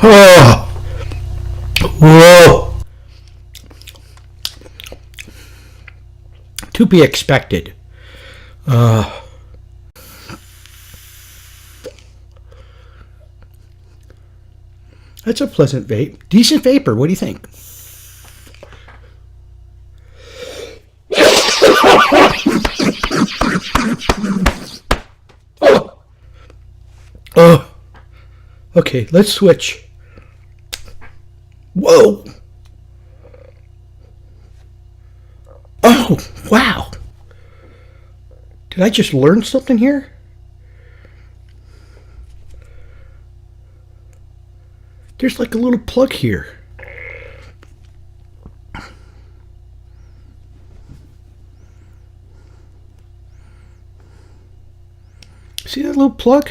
Oh. Whoa. To be expected. That's a pleasant vape. Decent vapor. What do you think? Oh. Okay, let's switch. Whoa. Oh, wow. Did I just learn something here? There's like a little plug here. See that little plug?